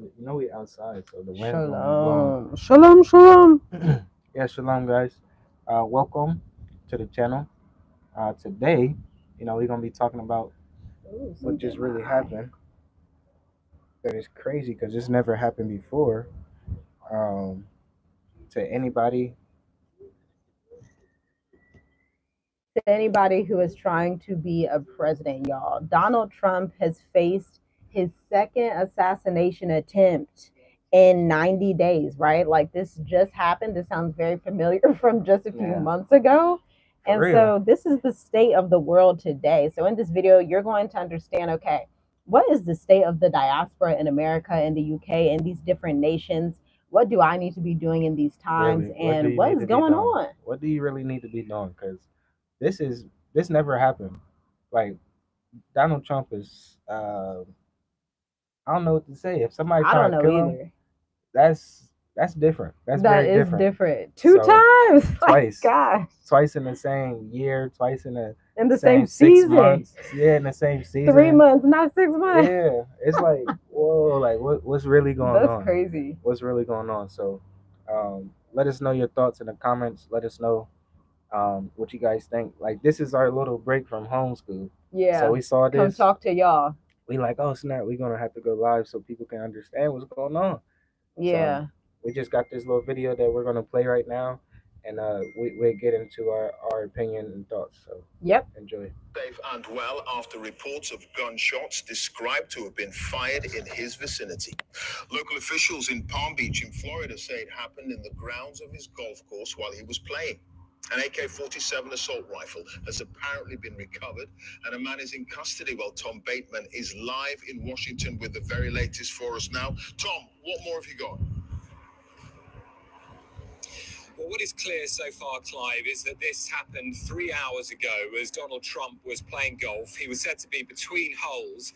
we outside, so the wind gonna be blowing. Shalom. Shalom, shalom. Yeah, shalom, guys. Welcome to the channel. Today, we're gonna be talking about Ooh, what something just in my really eye. happened. That is crazy because this never happened before. Um, to anybody. To anybody who is trying to be a president, y'all, Donald Trump has faced his second assassination attempt in 90 days, right? Like this just happened. This sounds very familiar from just a few Yeah, months ago. for And real. so this is the state of the world today. So in this video, you're going to understand, okay, what is the state of the diaspora in America, in the UK, in these different nations? What do I need to be doing in these times? Really, what do And you what need is to be going doing? on? What do you really need to be doing? Because this never happened. Like Donald Trump is. I don't know what to say. If somebody I try don't to know kill him, either. that's different. That's That very is different. different. Two So times. My twice, gosh. twice in the same year, twice in the In the same same six season. months. Yeah, in the same 3 season. months, not 6 months. Yeah, it's like whoa, like what's really going That's on? crazy. What's really going on? So, let us know your thoughts in the comments. Let us know what you guys think. Like this is our little break from homeschool. So Yeah. we saw Come this. talk to y'all. We like, oh snap, we're gonna have to go live so people can understand what's going on. So Yeah. we just got this little video that we're gonna play right now, and we get into our opinion and thoughts. So Yep. enjoy. Safe and well after reports of gunshots described to have been fired in his vicinity. Local officials in Palm Beach in Florida say it happened in the grounds of his golf course while he was playing. An AK-47 assault rifle has apparently been recovered, and a man is in custody while Tom Bateman is live in Washington with the very latest for us now. Tom, what more have you got? Well, what is clear so far, Clive, is that this happened 3 hours ago as Donald Trump was playing golf. He was said to be between holes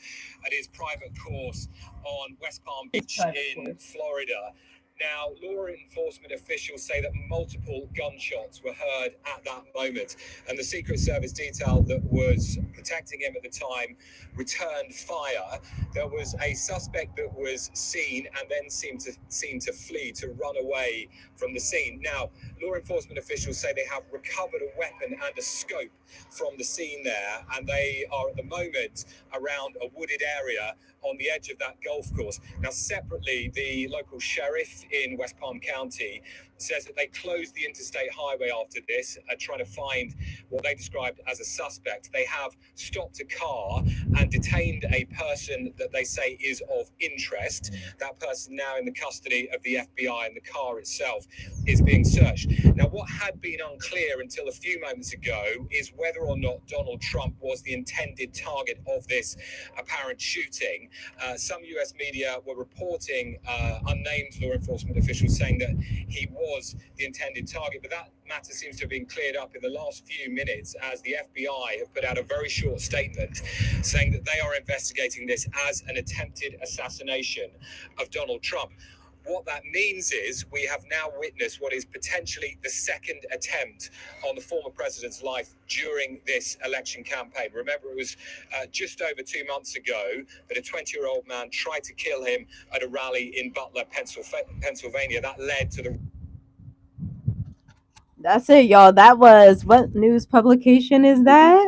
at his private course on West Palm Beach in Florida. Now, law enforcement officials say that multiple gunshots were heard at that moment, and the Secret Service detail that was protecting him at the time returned fire. There was a suspect that was seen and then seemed to flee, to run away from the scene. Now, law enforcement officials say they have recovered a weapon and a scope from the scene there, and they are at the moment around a wooded area on the edge of that golf course. Now, separately, the local sheriff in West Palm County says that they closed the interstate highway after this, trying to find what they described as a suspect. They have stopped a car and detained a person that they say is of interest. That person now in the custody of the FBI, and the car itself is being searched. Now, what had been unclear until a few moments ago is whether or not Donald Trump was the intended target of this apparent shooting. Some US media were reporting unnamed law enforcement officials saying that he was the intended target, but that matter seems to have been cleared up in the last few minutes as the FBI have put out a very short statement saying that they are investigating this as an attempted assassination of Donald Trump. What that means is we have now witnessed what is potentially the second attempt on the former president's life during this election campaign. Remember, it was just over 2 months ago that a 20-year-old man tried to kill him at a rally in Butler, Pennsylvania. That led to the... That's it, y'all. That was what news publication is that?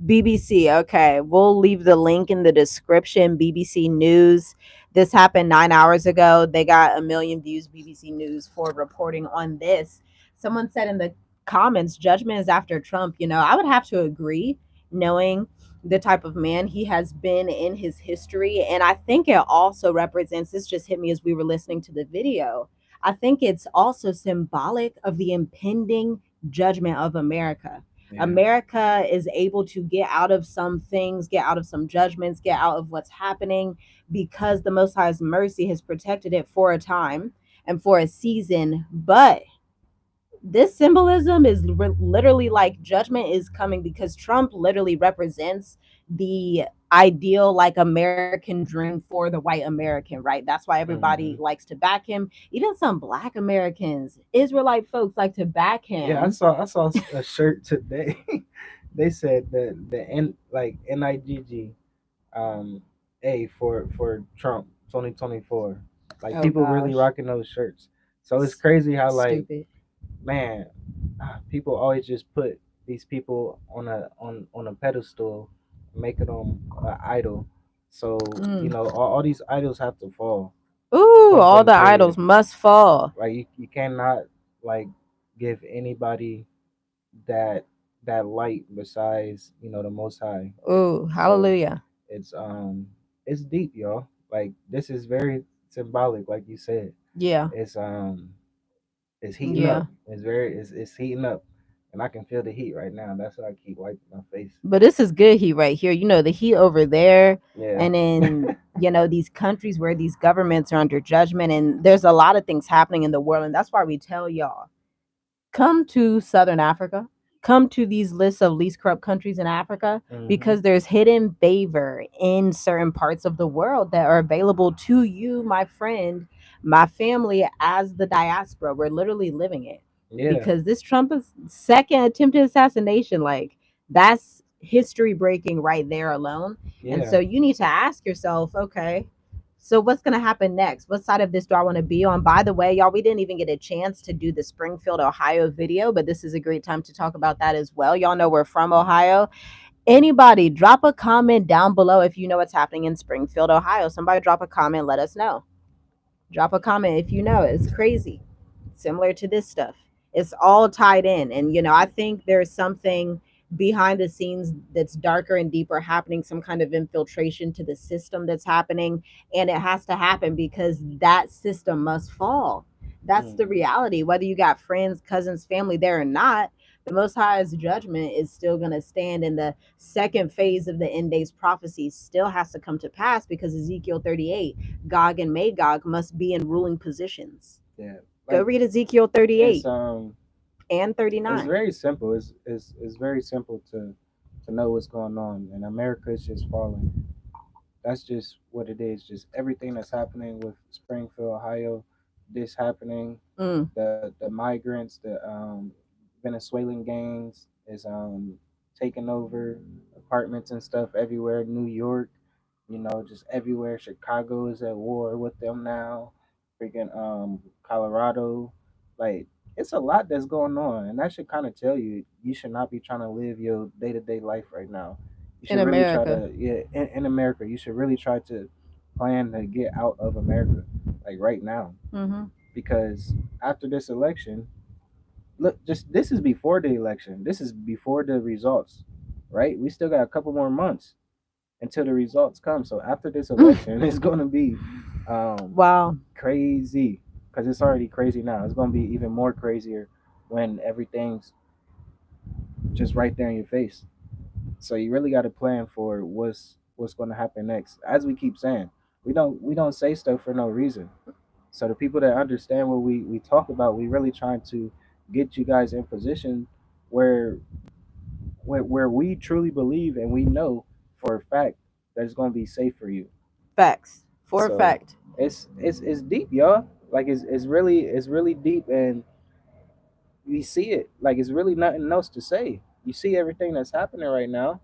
BBC. Okay. We'll leave the link in the description. BBC News. This happened 9 hours ago. They got a million views, BBC News, for reporting on this. Someone said in the comments, judgment is after Trump. I would have to agree, knowing the type of man he has been in his history. And I think it also represents, this just hit me as we were listening to the video. I think it's also symbolic of the impending judgment of America. Yeah. America is able to get out of some things, get out of some judgments, get out of what's happening because the Most High's mercy has protected it for a time and for a season. But this symbolism is literally like judgment is coming because Trump literally represents the ideal like American dream for the white American, right? That's why everybody Hmm. likes to back him. Even some black Americans, Israelite folks like to back Yeah, I him. saw I saw a shirt today. They said that the NIGG A for Trump 2024. Like Oh people really gosh. rocking those shirts. So it's crazy how like Stupid. man, people always just put these people on a pedestal, making them an idol. So Mm. all these idols have to fall. Ooh, Point all the blank. idols Period. must fall. Like you cannot like give anybody that that light besides the Most High. Ooh, So hallelujah. it's it's deep, y'all. Like this is very symbolic, like you said. Yeah. It's it's heating Yeah. up. It's heating up, and I can feel the heat right now. That's why I keep wiping my face. But this is good heat right here. The heat over there, Yeah. and in these countries where these governments are under judgment, and there's a lot of things happening in the world, and that's why we tell y'all, come to Southern Africa, come to these lists of least corrupt countries in Africa, Hmm. because there's hidden favor in certain parts of the world that are available to you, my friend, my family, as the diaspora. We're literally living it, Yeah. because this Trump is second attempted assassination, like that's history breaking right there alone. And Yeah. so you need to ask yourself, okay, so what's going to happen next? What side of this do I want to be on? By the way, y'all, we didn't even get a chance to do the Springfield, Ohio video, but this is a great time to talk about that as well. Y'all know we're from Ohio. Anybody drop a comment down below if you know what's happening in Springfield, Ohio. Somebody drop a comment, let us know. Drop a comment if you know. It's crazy. Similar to this stuff. It's all tied in. And, I think there's something behind the scenes that's darker and deeper happening, some kind of infiltration to the system that's happening. And it has to happen because that system must fall. That's the Hmm. reality. Whether you got friends, cousins, family there or not, the Most High's judgment is still going to stand, in the second phase of the end days prophecy still has to come to pass, because Ezekiel 38, Gog and Magog must be in ruling positions. Yeah. Go Like read Ezekiel it's 38 and it's 39. very simple. It's very simple to know what's going on, and America is just falling. That's just what it is. Just everything that's happening with Springfield, Ohio, this happening, Mm. the migrants, the Venezuelan gangs is taking over apartments and stuff everywhere. New York, just everywhere. Chicago is at war with them now. Freaking Colorado, like it's a lot that's going on, and that should kind of tell you should not be trying to live your day to day life right now. You In should really try America. to, yeah, in America. You should really try to plan to get out of America, like right now, Mm-hmm. because after this election, look, just this is before the election. This is before the results, right? We still got a couple more months until the results come. So after this election, it's gonna be Wow. crazy, because it's already crazy now. It's gonna be even more crazier when everything's just right there in your face. So you really got to plan for what's going to happen next. As we keep saying, we don't say stuff for no reason. So the people that understand what we talk about, we really trying to get you guys in position where where we truly believe and we know for a fact that it's going to be safe for you. Facts. For a So fact. it's deep, y'all. Like it's really deep, and we see it. Like it's really nothing else to say. You see everything that's happening right now.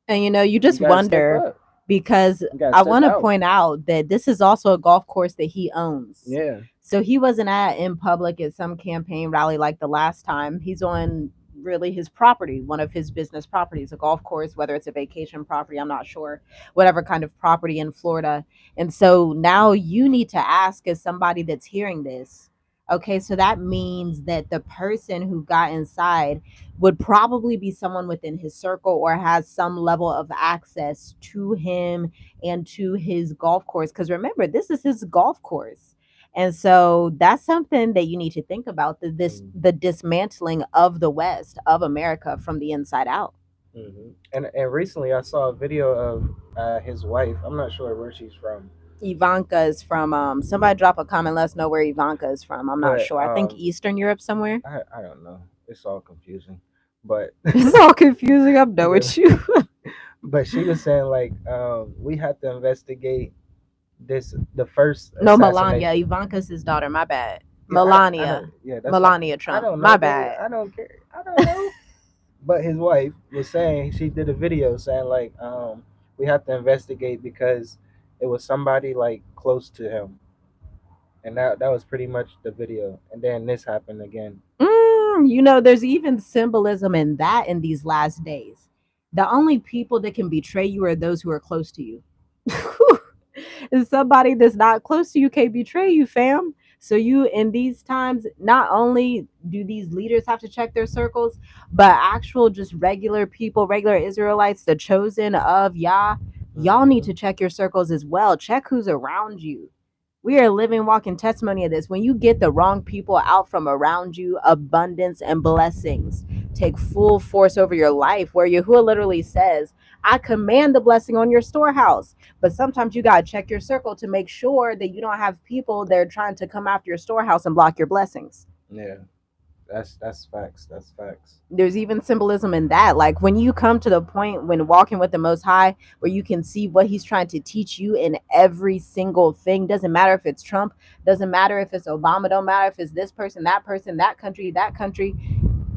And you You just got to step wonder, up. because You got to I step want to out. point out that this is also a golf course that he owns. Yeah. So he wasn't in public at some campaign rally like the last time. He's on really his property, one of his business properties, a golf course, whether it's a vacation property, I'm not sure, whatever kind of property in Florida. And so now you need to ask, as somebody that's hearing this, okay, so that means that the person who got inside would probably be someone within his circle or has some level of access to him and to his golf course. Because remember, this is his golf course. And so that's something that you need to think about, the dismantling of the West, of America, from the inside out. And recently I saw a video of his wife. I'm not sure where she's from, Ivanka is from, somebody drop a comment, let us know where Ivanka is from. I'm not but sure. I think Eastern Europe somewhere. I don't know. It's all confusing, but It's all confusing. I'm done but with you. but she was saying like we have to investigate this the first No, Melania. assassination. Ivanka's his daughter. My bad. Yeah, I know. Melania. Yeah, that's fine. Melania I Trump. don't My know, baby. bad. I don't care. I don't know. But his wife was saying she did a video saying like we have to investigate because it was somebody like close to him. And that was pretty much the video. And then this happened again. There's even symbolism in that in these last days. The only people that can betray you are those who are close to you. And somebody that's not close to you can't betray you, fam. So you in these times, not only do these leaders have to check their circles, but actual just regular people, regular Israelites, the chosen of Yah, y'all need to check your circles as well. Check who's around you. We are living, walking testimony of this. When you get the wrong people out from around you, abundance and blessings take full force over your life. Where Yahuwah literally says, I command the blessing on your storehouse. But sometimes you got to check your circle to make sure that you don't have people that are trying to come after your storehouse and block your blessings. Yeah. That's facts. That's facts. There's even symbolism in that. Like when you come to the point when walking with the Most High, where you can see what He's trying to teach you in every single thing. Doesn't matter if it's Trump, doesn't matter if it's Obama, don't matter if it's this person, that country, that country.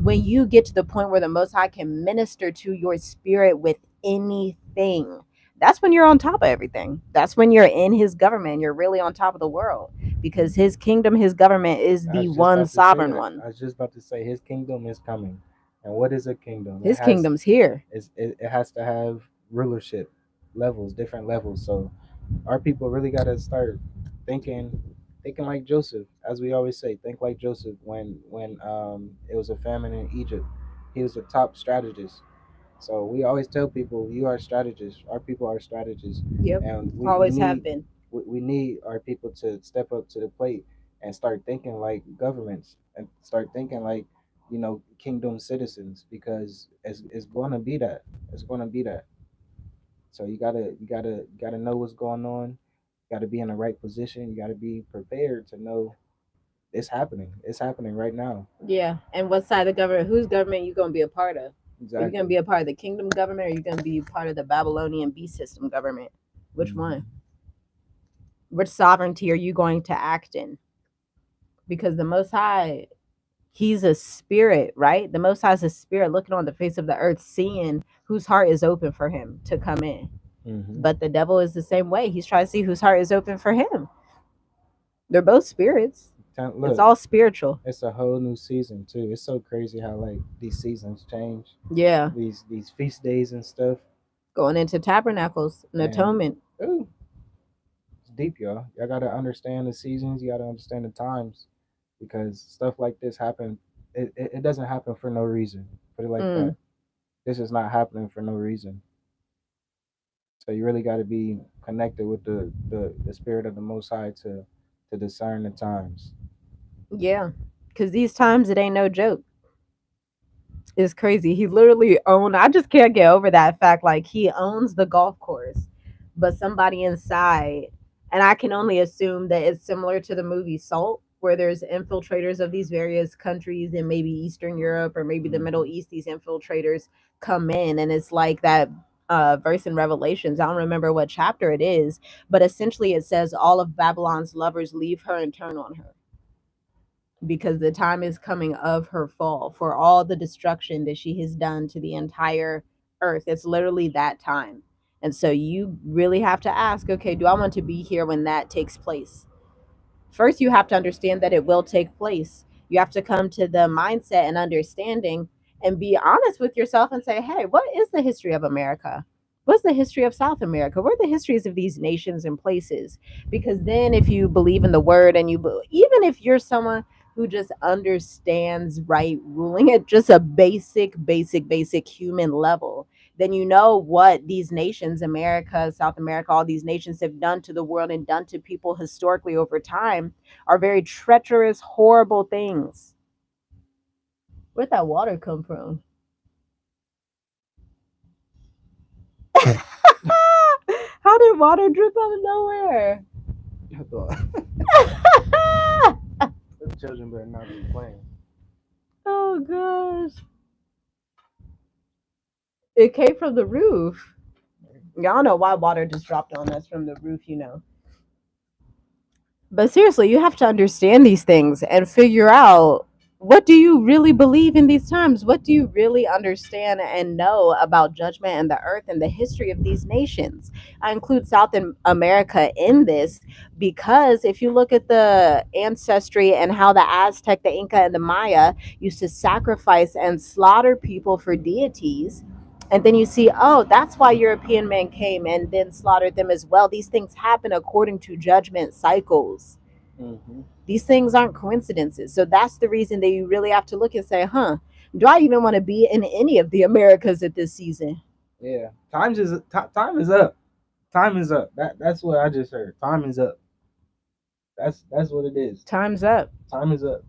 When you get to the point where the Most High can minister to your spirit with anything, that's when you're on top of everything. That's when you're in His government. You're really on top of the world, because His kingdom, His government is the one sovereign one. I was just about to say His kingdom is coming. And what is a kingdom? His kingdom's here. It has to have rulership levels, different levels. So our people really got to start thinking like Joseph. As we always say, think like Joseph. When it was a famine in Egypt, he was a top strategist. So we always tell people, you are strategists. Our people are strategists. Yep. And Always have been. We need our people to step up to the plate and start thinking like governments and start thinking like, kingdom citizens, because it's going to be that. It's going to be that. So you gotta know what's going on. You gotta be in the right position. You gotta be prepared to know it's happening. It's happening right now. Yeah. And what side of the government, whose government you going to be a part of? Exactly. Are you going to be a part of the kingdom government, or are you going to be part of the Babylonian beast system government? Which one? Which sovereignty are you going to act in? Because the Most High, He's a spirit, right? The Most High is a spirit looking on the face of the earth, seeing whose heart is open for Him to come in. But the devil is the same way. He's trying to see whose heart is open for him. They're both spirits. Look, it's all spiritual. It's a whole new season too. It's so crazy how like these seasons change. Yeah. These feast days and stuff. Going into tabernacles and atonement. Ooh. It's deep, y'all. Y'all gotta understand the seasons. You gotta understand the times, because stuff like this happen. It doesn't happen for no reason. Put it like that. This is not happening for no reason. So you really got to be connected with the spirit of the Most High to discern the times. Yeah, because these times, it ain't no joke. It's crazy. He literally I just can't get over that fact. Like, he owns the golf course, but somebody inside, and I can only assume that it's similar to the movie Salt, where there's infiltrators of these various countries in maybe Eastern Europe or maybe the Middle East. These infiltrators come in, and it's like that verse in Revelations. I don't remember what chapter it is, but essentially it says all of Babylon's lovers leave her and turn on her, because the time is coming of her fall, for all the destruction that she has done to the entire earth. It's literally that time. And so you really have to ask, okay, do I want to be here when that takes place? First, you have to understand that it will take place. You have to come to the mindset and understanding and be honest with yourself and say, hey, what is the history of America? What's the history of South America? What are the histories of these nations and places? Because then if you believe in the word, and even if you're someone who just understands right ruling at just a basic human level, then you know what these nations, America, South America, all these nations have done to the world and done to people historically over time are very treacherous, horrible things. Where'd that water come from? How did water drip out of nowhere? The children better not be playing. Oh gosh. It came from the roof. Y'all know why water just dropped on us from the roof, But seriously, you have to understand these things and figure out what do you really believe in these times? What do you really understand and know about judgment and the earth and the history of these nations? I include America in this because if you look at the ancestry and how the Aztec, the Inca, and the Maya used to sacrifice and slaughter people for deities, and then you see, oh, that's why European men came and then slaughtered them as well. These things happen according to judgment cycles. Hmm. These things aren't coincidences. So that's the reason that you really have to look and say, huh, do I even want to be in any of the Americas at this season? Yeah, time is up. Time is up. That's what I just heard. Time is up. That's what it is. Time's up, Time is up.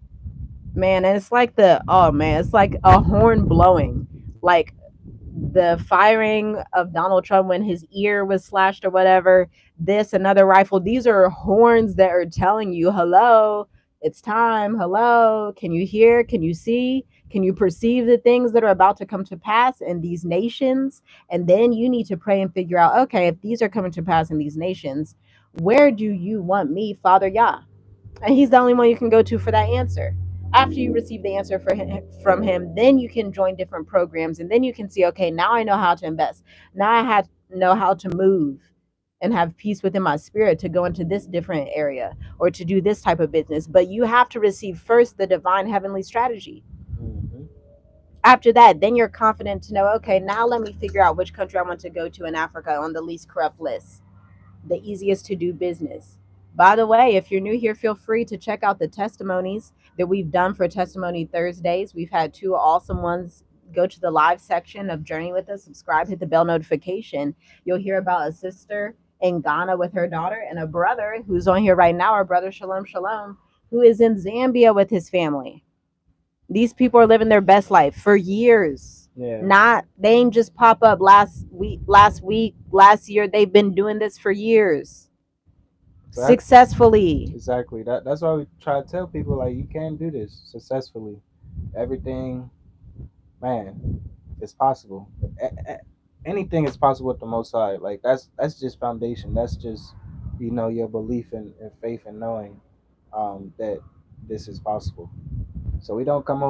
man. And it's like oh man, it's like a horn blowing. Like the firing of Donald Trump when his ear was slashed or whatever, this another rifle. These are horns that are telling you, hello, it's time. Hello, can you hear? Can you see? Can you perceive the things that are about to come to pass in these nations? And then you need to pray and figure out, okay, if these are coming to pass in these nations, where do you want me, Father Yah? And he's the only one you can go to for that answer. After you receive the answer from him, then you can join different programs, and then you can see, okay, now I know how to invest. Now I have know how to move and have peace within my spirit to go into this different area or to do this type of business. But you have to receive first the divine heavenly strategy. Hmm. After that, then you're confident to know, okay, now let me figure out which country I want to go to in Africa on the least corrupt list, the easiest to do business. By the way, if you're new here, feel free to check out the testimonies that we've done for Testimony Thursdays. We've had two awesome ones. Go to the live section of Journey with Us, subscribe, hit the bell notification. You'll hear about a sister in Ghana with her daughter and a brother who's on here right now, our brother Shalom Shalom, who is in Zambia with his family. These people are living their best life for years. Yeah. Not they ain't just pop up last week, last year. They've been doing this for years That successfully. exactly. That's why we try to tell people like you can do this successfully. Everything, man, it's possible. Anything is possible with the Most High. Like that's just foundation. That's just your belief and faith and knowing that this is possible. So we don't come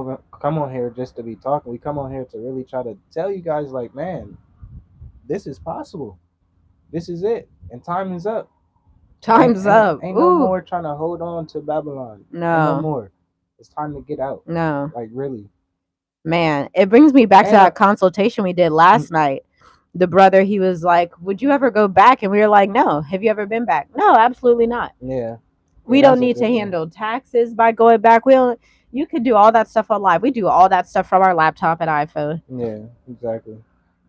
on here just to be talking. We come on here to really try to tell you guys like, man, this is possible. This is it, and time is up. Ain't Time's ain't up. ain't no Ooh, more trying to hold on to Babylon. Ain't no no, more. It's time to get out. no, Like really. man. It brings me back to And that consultation we did last night. The brother, he was like, "Would you ever go back?" And we were like, "No." Have you ever been back? No, absolutely not. yeah, yeah, We don't that's a need to good one. handle taxes by going back. We don't. You could do all that stuff on live. We do all that stuff from our laptop and iPhone. Yeah, exactly.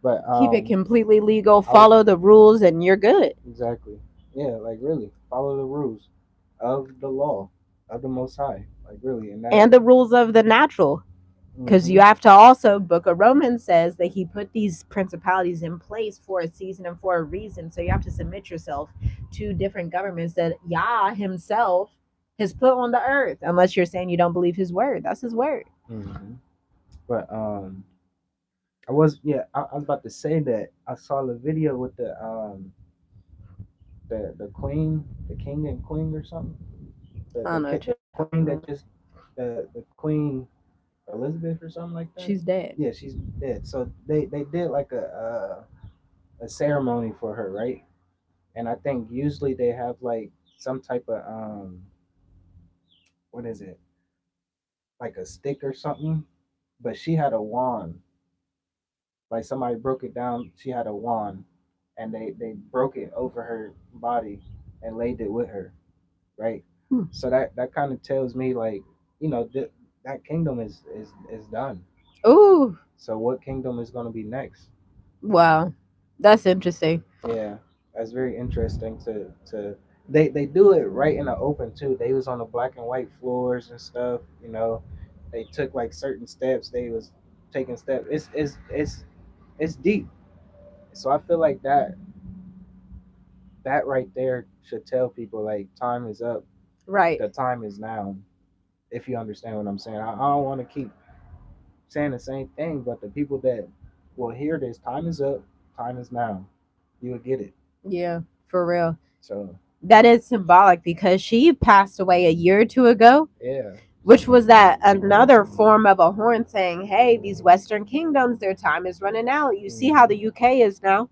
But Keep it completely legal. Follow the rules, and you're good. exactly. Yeah, like really follow the rules of the law of the Most High. Like really, and that. And the rules of the natural. Because Hmm. you have to also, Book of Romans says that he put these principalities in place for a season and for a reason. So you have to submit yourself to different governments that Yah himself has put on the earth, unless you're saying you don't believe his word. That's his word. Hmm. But I was about to say that I saw the video with the queen, the king and queen or something. I don't know what The you're queen talking that about. just the queen Elizabeth or something like that. She's dead. Yeah, she's dead. So they did like a ceremony for her, right? And I think usually they have like some type of what is it? Like a stick or something. But she had a wand. Like somebody broke it down. She had a wand, and they broke it over her body and laid it with her, right? Hmm. So that kind of tells me like that kingdom is done. Ooh, So what kingdom is going to be next? wow. That's interesting. Yeah, that's very interesting to they do it right in the open too. They was on the black and white floors and stuff. They took like certain steps. They was taking steps. It's deep. So I feel like that right there should tell people like time is up. Right. The time is now. If you understand what I'm saying, I don't want to keep saying the same thing, but the people that will hear this, time is up. Time is now. You will get it. Yeah, for real. So That is symbolic because she passed away a year or two ago. yeah. which was that another form of a horn saying, hey, these Western kingdoms, their time is running out. You see how the UK is now.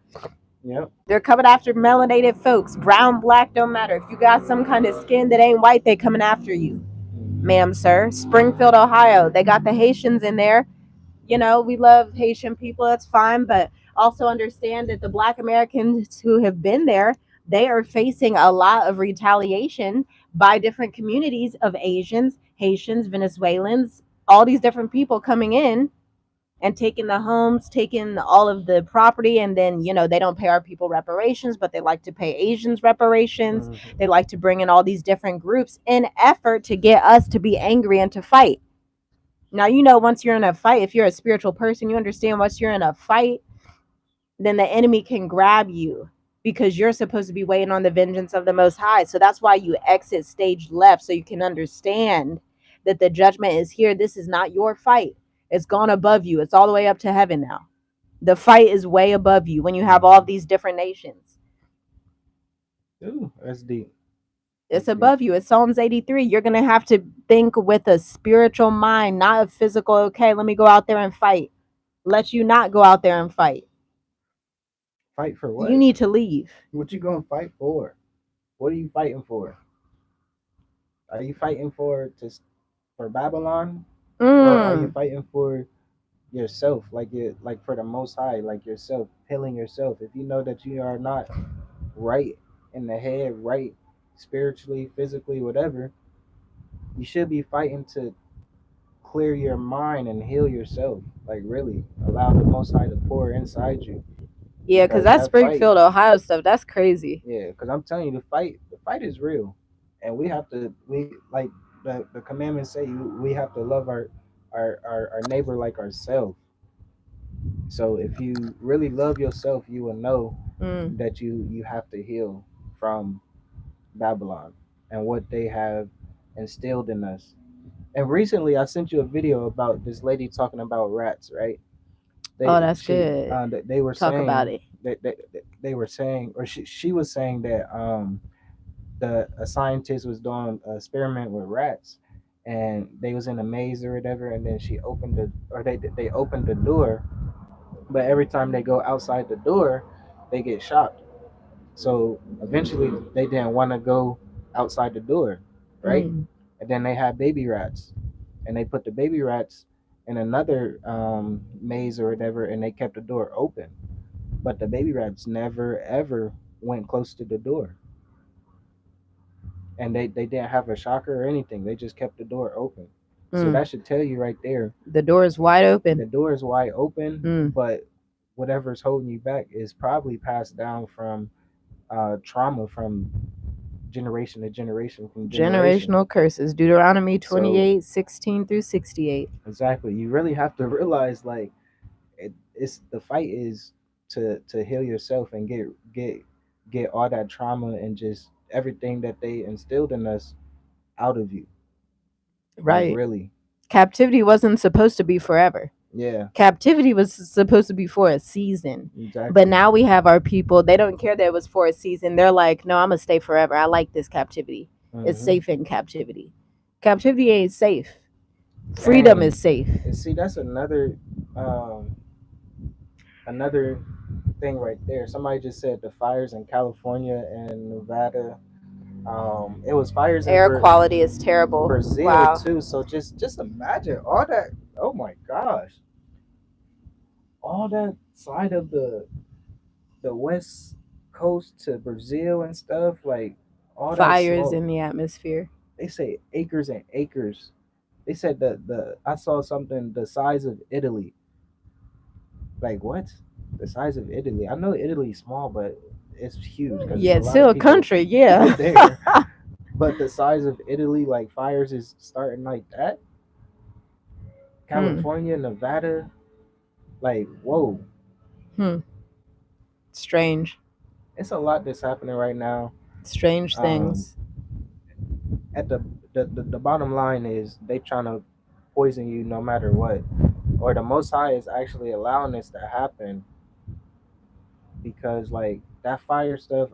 Yep. They're coming after melanated folks. Brown, black, don't matter. If you got some kind of skin that ain't white, they coming after you, ma'am, sir. Springfield, Ohio, they got the Haitians in there. You know, we love Haitian people, that's fine, but also understand that the Black Americans who have been there, they are facing a lot of retaliation by different communities of Asians, Haitians, Venezuelans, all these different people coming in and taking the homes, taking all of the property, and then, you know, they don't pay our people reparations, but they like to pay Asians reparations. They like to bring in all these different groups in effort to get us to be angry and to fight. Now, you know, once you're in a fight, if you're a spiritual person, you understand once you're in a fight, then the enemy can grab you because you're supposed to be waiting on the vengeance of the Most High. So that's why you exit stage left, so you can understand that the judgment is here. This is not your fight. It's gone above you. It's all the way up to heaven now. The fight is way above you when you have all of these different nations. Ooh, that's deep. It's above you. It's Psalms 83. You're going to have to think with a spiritual mind, not a physical, okay, let me go out there and fight. Let you not go out there and fight. Fight for what? You need to leave. What you gonna fight for? What are you fighting for? Are you fighting for Babylon, or are you fighting for yourself, like for the Most High, like yourself, healing yourself? If you know that you are not right in the head, right spiritually, physically, whatever, you should be fighting to clear your mind and heal yourself. Like really, allow the Most High to pour inside you. Yeah, because that That fight, Springfield, Ohio stuff, that's crazy. yeah, because I'm telling you, the fight is real, and we like the commandments say we have to love our neighbor like ourselves. So if you really love yourself, you will know that you have to heal from Babylon and what they have instilled in us. And recently, I sent you a video about this lady talking about rats, right? Oh, that's good. They were Talk about saying it. they were saying, or she was saying that a scientist was doing an experiment with rats, and they was in a maze or whatever, and then she opened they opened the door, but every time they go outside the door, they get shocked. So eventually, they didn't want to go outside the door, right? And then they had baby rats, and they put the baby rats in another maze or whatever, and they kept the door open. But the baby rats never ever went close to the door, and they didn't have a shocker or anything. They just kept the door open. So that should tell you right there. The door is wide open. The door is wide open, but whatever's holding you back is probably passed down from trauma from generation to generation from generation. Generational curses. Deuteronomy 28, 16 through 68. Exactly. You really have to realize, like, it's the fight is to heal yourself and get all that trauma and just everything that they instilled in us out of you. Right. Like, really. Captivity wasn't supposed to be forever. Yeah. Captivity was supposed to be for a season. Exactly. But now we have our people, they don't care that it was for a season. They're like, no, I'm going to stay forever. I like this captivity. It's safe in captivity. Captivity ain't safe. Freedom is safe. And see, that's another thing right there. Somebody just said the fires in California and Nevada. It was fires in Air quality is terrible. Brazil too. So just imagine all that. Oh my gosh, all that side of the west coast to Brazil and stuff, like all fires that in the atmosphere. They say acres and acres. They said the I saw something the size of Italy. Like what? The size of Italy? I know Italy's small, but it's huge. Yeah, it's still a country. Yeah. There. But the size of Italy, like fires is starting like that. California, Nevada, like whoa. Strange. It's a lot that's happening right now. Strange things. At the bottom line is they trying to poison you no matter what, or the Most High is actually allowing this to happen because like that fire stuff,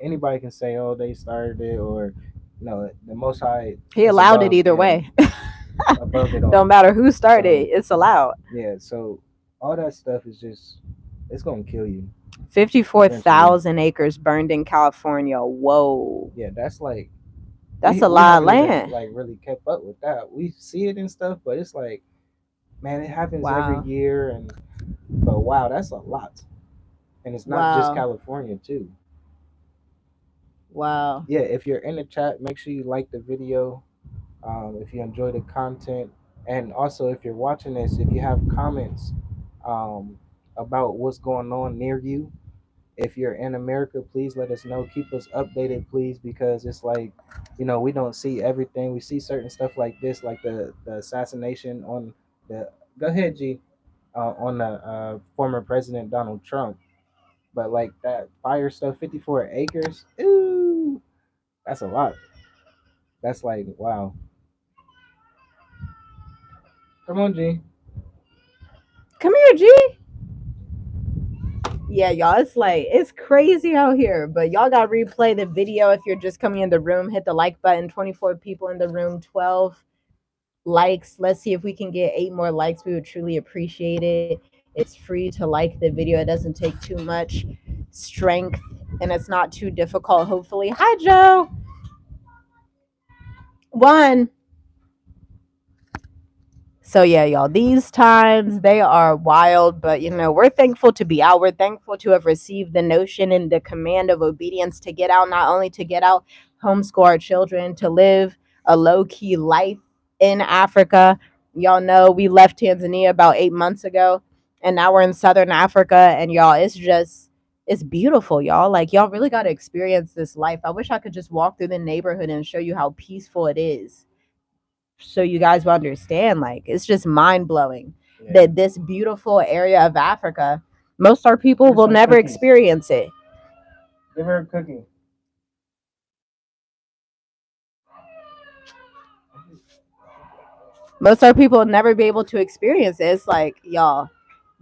anybody can say, oh, they started it, or No, the Most High He is allowed it above, either yeah, way. above it Don't all. matter who started, So it's allowed. yeah, so all that stuff is just it's gonna kill you eventually. 54,000 acres burned in California. Whoa. Yeah, that's like That's a we lot of haven't even land. like really kept up with that. We see it and stuff, but it's like, man, it happens every Wow. year, and but wow, that's a lot, and it's not just Wow. California too. Wow. Yeah, if you're in the chat, make sure you like the video. If you enjoy the content, and also if you're watching this, if you have comments um, about what's going on near you, if you're in America, please let us know. Keep us updated, please, because it's like, we don't see everything. We see certain stuff like this, like the assassination on the. Go ahead, G. On the former President Donald Trump, but like that fire stuff, 54 acres. Ooh, that's a lot. That's like wow. Come on, G. Come here, G. Yeah, y'all, it's like it's crazy out here, but y'all gotta replay the video if you're just coming in the room. Hit the like button. 24 people in the room, 12 likes. Let's see if we can get 8 more likes. We would truly appreciate it. It's free to like the video. It doesn't take too much strength and it's not too difficult, hopefully. Hi, Joe. One. So yeah, y'all, these times they are wild, but we're thankful to be out. We're thankful to have received the notion and the command of obedience to get out, not only to get out, homeschool our children, to live a low-key life in Africa. Y'all know we left Tanzania about 8 months ago, and now we're in Southern Africa, and y'all, it's beautiful, y'all. Like y'all really gotta experience this life. I wish I could just walk through the neighborhood and show you how peaceful it is so you guys will understand. Like it's just mind-blowing Yeah. that this beautiful area of Africa, most our people Here's will some never cookies. experience it. Give her a cookie. Most our people will never be able to experience it. It's like, y'all,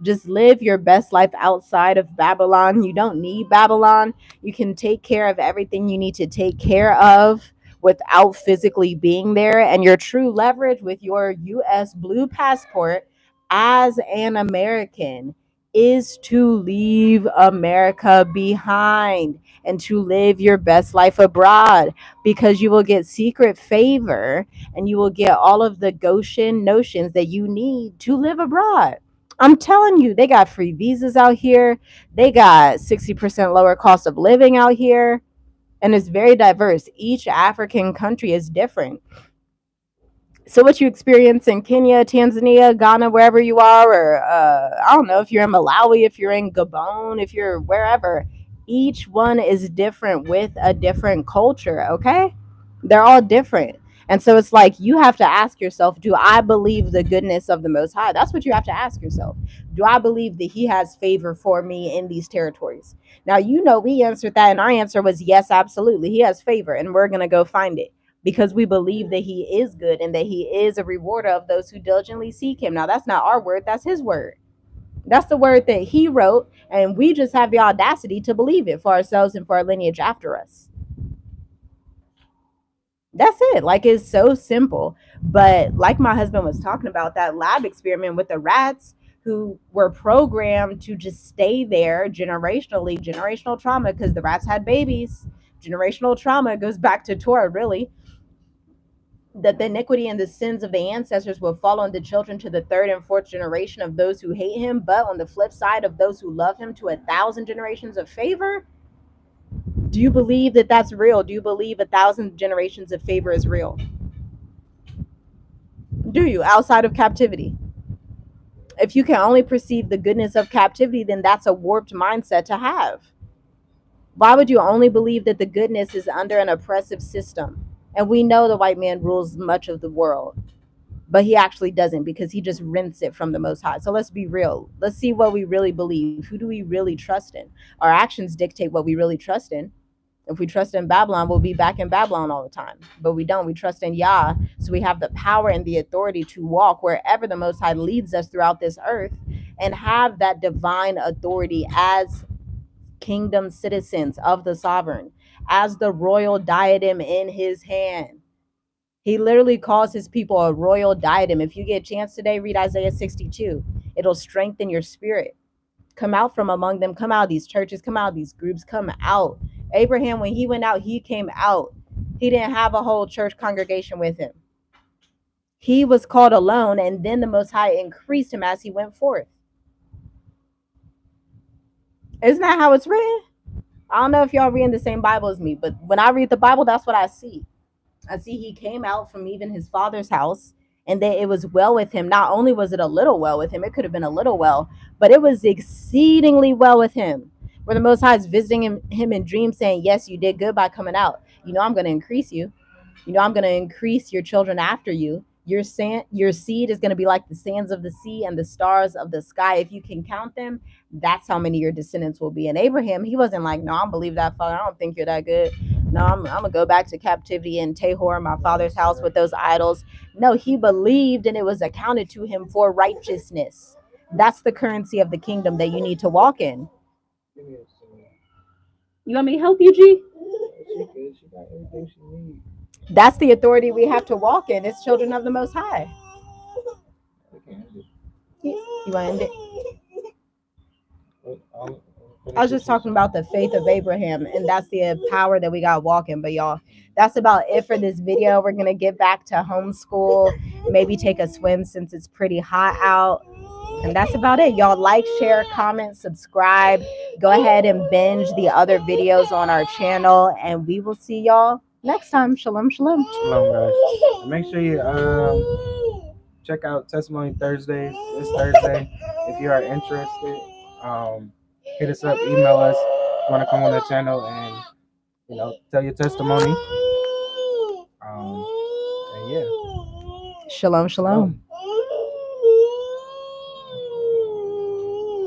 just live your best life outside of Babylon. You don't need Babylon. You can take care of everything you need to take care of without physically being there. And your true leverage with your US blue passport as an American is to leave America behind and to live your best life abroad, because you will get secret favor and you will get all of the Goshen notions that you need to live abroad. I'm telling you, they got free visas out here. They got 60% lower cost of living out here. And it's very diverse. Each African country is different. So what you experience in Kenya, Tanzania, Ghana, wherever you are, or I don't know if you're in Malawi, if you're in Gabon, if you're wherever, each one is different with a different culture. Okay, they're all different. And so it's like you have to ask yourself, do I believe the goodness of the Most High? That's what you have to ask yourself. Do I believe that He has favor for me in these territories? Now, we answered that, and our answer was yes, absolutely. He has favor, and we're going to go find it because we believe that He is good and that He is a rewarder of those who diligently seek Him. Now, that's not our word, that's His word. That's the word that He wrote, and we just have the audacity to believe it for ourselves and for our lineage after us. That's it. Like, it's so simple. But like my husband was talking about, that lab experiment with the rats who were programmed to just stay there generationally, generational trauma, because the rats had babies. Generational trauma goes back to Torah, really, that the iniquity and the sins of the ancestors will fall on the children to the third and fourth generation of those who hate Him, but on the flip side, of those who love Him, to 1,000 generations of favor. Do you believe that that's real? Do you believe 1,000 generations of favor is real? Do you, outside of captivity? If you can only perceive the goodness of captivity, then that's a warped mindset to have. Why would you only believe that the goodness is under an oppressive system? And we know the white man rules much of the world, but he actually doesn't, because he just rents it from the Most High. So let's be real. Let's see what we really believe. Who do we really trust in? Our actions dictate what we really trust in. If we trust in Babylon, we'll be back in Babylon all the time. But we don't. We trust in Yah. So we have the power and the authority to walk wherever the Most High leads us throughout this earth, and have that divine authority as kingdom citizens of the sovereign, as the royal diadem in his hand. He literally calls his people a royal diadem. If you get a chance today, read Isaiah 62. It'll strengthen your spirit. Come out from among them. Come out of these churches. Come out of these groups. Come out. Abraham, when he went out, he came out. He didn't have a whole church congregation with him. He was called alone, and then the Most High increased him as he went forth. Isn't that how it's written? I don't know if y'all reading the same Bible as me, but when I read the Bible, that's what I see. I see he came out from even his father's house, and that it was well with him. Not only was it a little well with him, it could have been a little well, but it was exceedingly well with him. Where the Most High is visiting him in dreams, saying, yes, you did good by coming out. You know, I'm going to increase you. You know, I'm going to increase your children after you. Your seed is going to be like the sands of the sea and the stars of the sky. If you can count them, that's how many your descendants will be. And Abraham, he wasn't like, no, I don't believe that, Father. I don't think you're that good. No, I'm going to go back to captivity in Tahor, my father's house, with those idols. No, he believed, and it was accounted to him for righteousness. That's the currency of the kingdom that you need to walk in. You want me to help you, G? She got everything she needs. That's the authority we have to walk in. It's children of the Most High. You want to end it? I was just talking about the faith of Abraham, and that's the power that we got walking. But y'all, that's about it for this video. We're gonna get back to homeschool, maybe take a swim since it's pretty hot out. And that's about it. Y'all like, share, comment, subscribe. Go ahead and binge the other videos on our channel, and we will see y'all next time. Shalom, shalom. Shalom, guys. And make sure you check out Testimony Thursdays this Thursday if you are interested. Hit us up, email us if you want to come on the channel and tell your testimony. And yeah. Shalom, shalom.